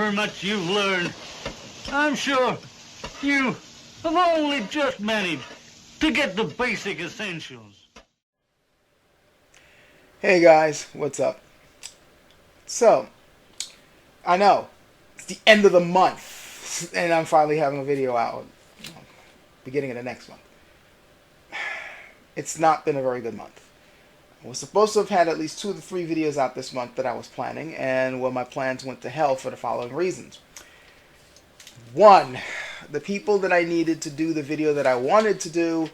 however much you've learned, I'm sure you have only just managed to get the basic essentials. Hey guys, what's up? So, I know, it's the end of the month, and I'm finally having a video out, beginning of the next month. It's not been a very good month. I was supposed to have had at least 2 to 3 videos out this month that I was planning, and well, my plans went to hell for the following reasons. 1, the people that I needed to do the video that I wanted to do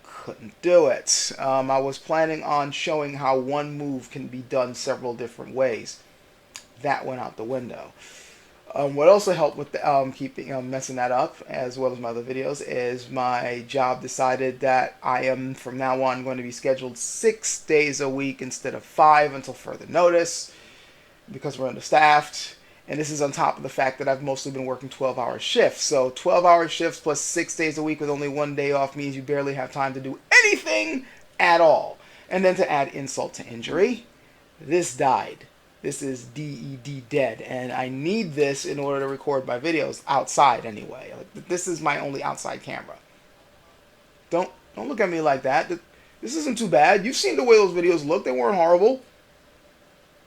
couldn't do it. I was planning on showing how one move can be done several different ways. That went out the window. What also helped with keeping messing that up, as well as my other videos, is my job decided that I am from now on going to be scheduled 6 days a week instead of 5 until further notice, because we're understaffed. And this is on top of the fact that I've mostly been working 12-hour shifts. So 12-hour shifts plus 6 days a week with only 1 day off means you barely have time to do anything at all. And then to add insult to injury, this died. This is DED dead, and I need this in order to record my videos outside anyway. This is my only outside camera. Don't look at me like that. This isn't too bad. You've seen the way those videos look. They weren't horrible.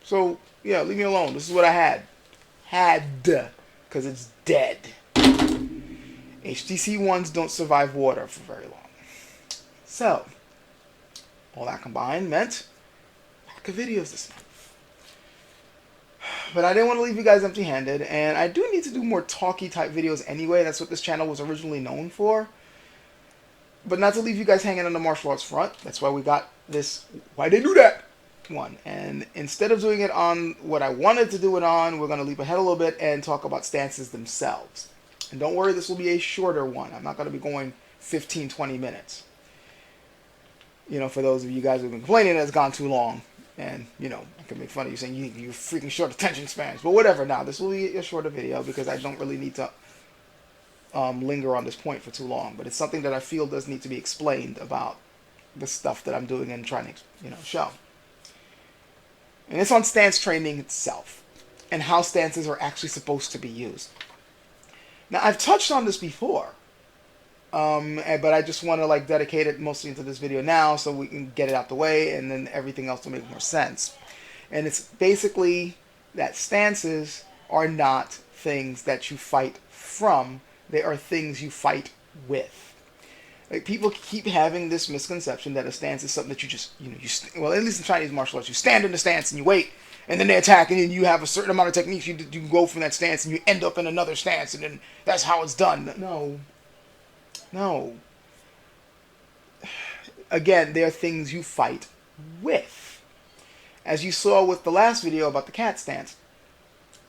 So, yeah, leave me alone. This is what I had. Because it's dead. HTC ones don't survive water for very long. So, all that combined meant lack of videos this month. But I didn't want to leave you guys empty-handed, and I do need to do more talky type videos anyway. That's what this channel was originally known for. But not to leave you guys hanging on the martial arts front. That's why we got this Why Dey Do That one. And instead of doing it on what I wanted to do it on, we're going to leap ahead a little bit and talk about stances themselves. And don't worry, this will be a shorter one. I'm not going to be going 15, 20 minutes. You know, for those of you guys who've been complaining that it's gone too long. And, you know, I can make fun of you saying you freaking short attention spans. But whatever. Now, this will be a shorter video because I don't really need to linger on this point for too long. But it's something that I feel does need to be explained about the stuff that I'm doing and trying to, you know, show. And it's on stance training itself and how stances are actually supposed to be used. Now, I've touched on this before. But I just want to like dedicate it mostly into this video now so we can get it out the way and then everything else will make more sense. And it's basically that stances are not things that you fight from. They are things you fight with. Like, people keep having this misconception that a stance is something that you just, you know, well, at least in Chinese martial arts, you stand in the stance and you wait, and then they attack, and then you have a certain amount of techniques you go from that stance, and you end up in another stance, and then that's how it's done. No. Again, they are things you fight with. As you saw with the last video about the cat stance,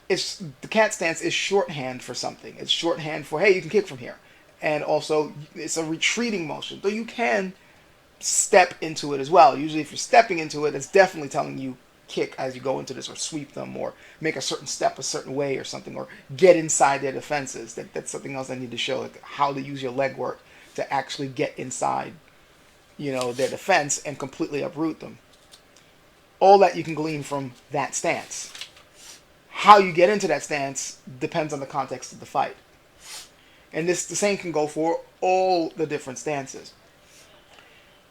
the cat stance is shorthand for something. It's shorthand for, hey, you can kick from here. And also, it's a retreating motion. Though you can step into it as well. Usually if you're stepping into it, it's definitely telling you kick as you go into this, or sweep them, or make a certain step a certain way or something, or get inside their defenses. That's something else I need to show, like how to use your leg work to actually get inside, you know, their defense and completely uproot them. All that you can glean from that stance. How you get into that stance depends on the context of the fight. And the same can go for all the different stances.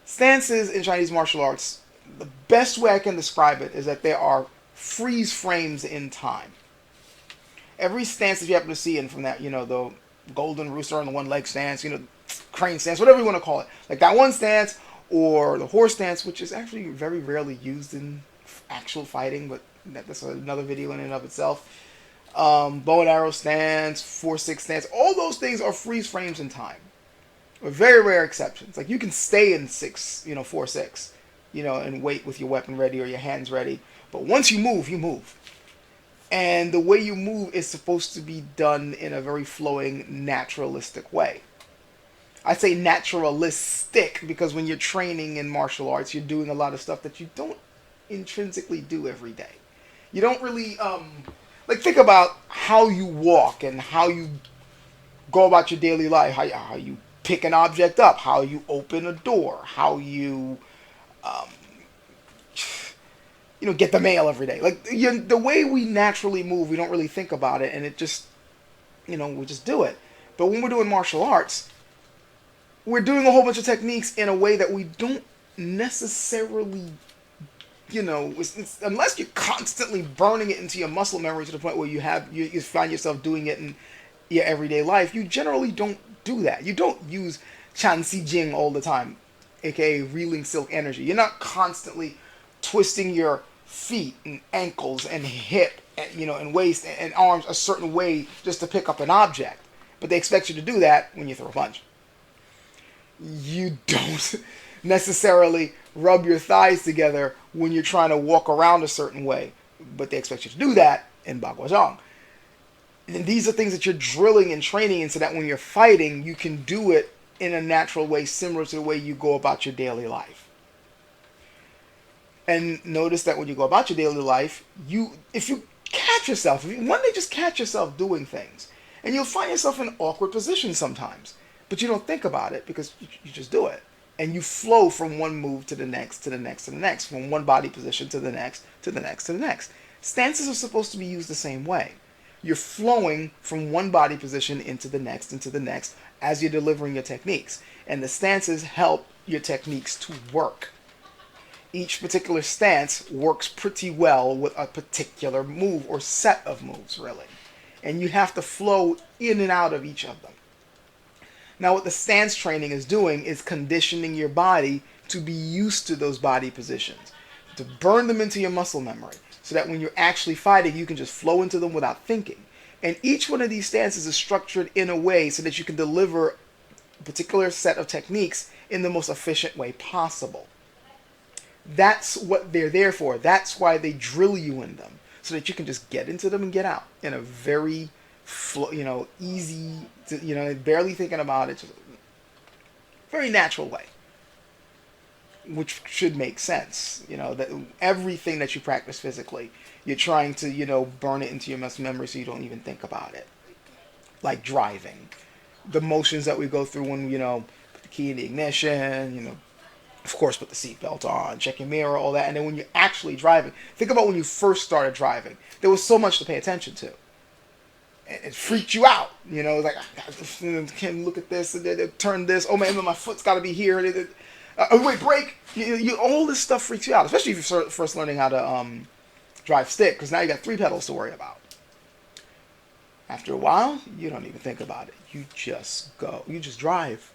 Stances in Chinese martial arts, the best way I can describe it is that there are freeze frames in time. Every stance that you happen to see in from that, you know, the golden rooster on the one leg stance, you know, crane stance, whatever you want to call it. Like that one stance, or the horse stance, which is actually very rarely used in actual fighting, but that's another video in and of itself. Bow and arrow stance, 4-6 stance, all those things are freeze frames in time. With very rare exceptions. Like you can stay in 4-6, you know, and wait with your weapon ready or your hands ready. But once you move, you move. And the way you move is supposed to be done in a very flowing, naturalistic way. I say naturalistic because when you're training in martial arts, you're doing a lot of stuff that you don't intrinsically do every day. You don't really, like, think about how you walk and how you go about your daily life, how you pick an object up, how you open a door, how you get the mail every day. Like, the way we naturally move, we don't really think about it, and it just, we just do it. But when we're doing martial arts, we're doing a whole bunch of techniques in a way that we don't necessarily, unless you're constantly burning it into your muscle memory to the point where you find yourself doing it in your everyday life, you generally don't do that. You don't use Chan Si Jing all the time, aka reeling silk energy. You're not constantly twisting your feet and ankles and hip and waist and arms a certain way just to pick up an object. But they expect you to do that when you throw a punch. You don't necessarily rub your thighs together when you're trying to walk around a certain way, but they expect you to do that in Bagwazhang. And these are things that you're drilling and training in so that when you're fighting, you can do it in a natural way, similar to the way you go about your daily life. And notice that when you go about your daily life, if you catch yourself, one day just catch yourself doing things, and you'll find yourself in awkward positions sometimes, but you don't think about it because you just do it. And you flow from one move to the next, to the next, to the next, from one body position to the next, to the next, to the next. Stances are supposed to be used the same way. You're flowing from one body position into the next, as you're delivering your techniques. And the stances help your techniques to work. Each particular stance works pretty well with a particular move or set of moves, really. And you have to flow in and out of each of them. Now, what the stance training is doing is conditioning your body to be used to those body positions, to burn them into your muscle memory, so that when you're actually fighting, you can just flow into them without thinking. And each one of these stances is structured in a way so that you can deliver a particular set of techniques in the most efficient way possible. That's what they're there for. That's why they drill you in them, so that you can just get into them and get out in a very easy, barely thinking about it, just very natural way, which should make sense. That everything that you practice physically, you're trying to, burn it into your muscle memory so you don't even think about it. Like driving, the motions that we go through when, put the key in the ignition, of course, put the seatbelt on, check your mirror, all that. And then when you're actually driving, think about when you first started driving. There was so much to pay attention to. It freaked you out, like, I can't look at this, turn this, oh man, my foot's got to be here, wait, brake, all this stuff freaks you out, especially if you're first learning how to drive stick, because now you got 3 pedals to worry about. After a while, you don't even think about it, you just go, you just drive.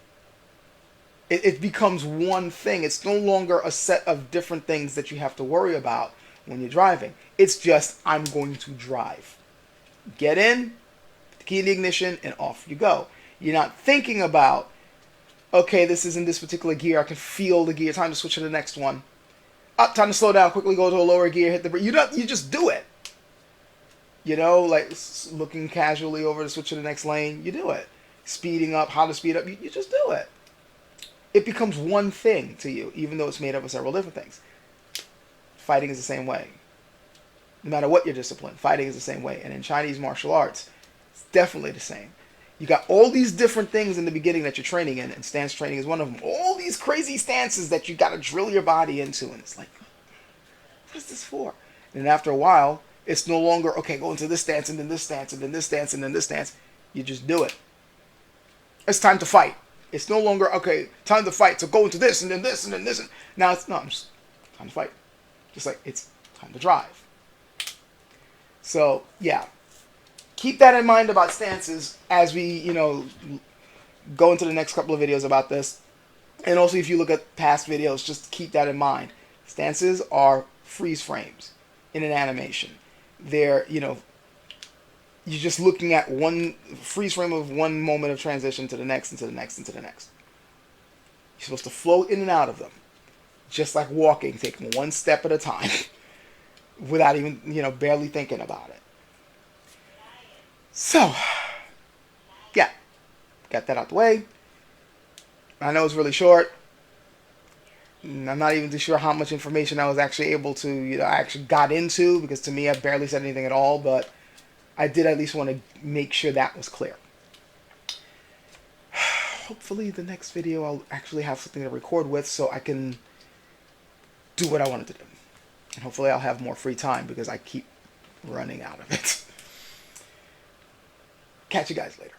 It becomes one thing. It's no longer a set of different things that you have to worry about when you're driving. It's just, I'm going to drive. Get in, key in the ignition, and off you go. You're not thinking about, okay, this is in this particular gear, I can feel the gear, time to switch to the next one. Up, time to slow down, quickly go to a lower gear, hit the brake. You just do it. Like looking casually over to switch to the next lane, you do it. Speeding up, how to speed up, you just do it. It becomes one thing to you, even though it's made up of several different things. Fighting is the same way. No matter what your discipline, fighting is the same way. And in Chinese martial arts, it's definitely the same. You got all these different things in the beginning that you're training in, and stance training is one of them. All these crazy stances that you got to drill your body into, and it's like, what is this for? And after a while, it's no longer, okay, go into this stance, and then this stance, and then this stance, and then this stance. You just do it. It's time to fight. It's no longer, okay, time to fight, so go into this, and then this, and then this. And now it's, no, I'm just, time to fight. Just like, it's time to drive. So, yeah. Keep that in mind about stances as we, go into the next couple of videos about this. And also, if you look at past videos, just keep that in mind. Stances are freeze frames in an animation. They're, you're just looking at one freeze frame of one moment of transition to the next, and to the next, and to the next. You're supposed to flow in and out of them. Just like walking, taking one step at a time. Without even, barely thinking about it. So, yeah. Got that out the way. I know it's really short. I'm not even too sure how much information I was actually able to, I actually got into, because to me I barely said anything at all, but I did at least want to make sure that was clear. Hopefully the next video I'll actually have something to record with so I can do what I wanted to do. And hopefully I'll have more free time because I keep running out of it. Catch you guys later.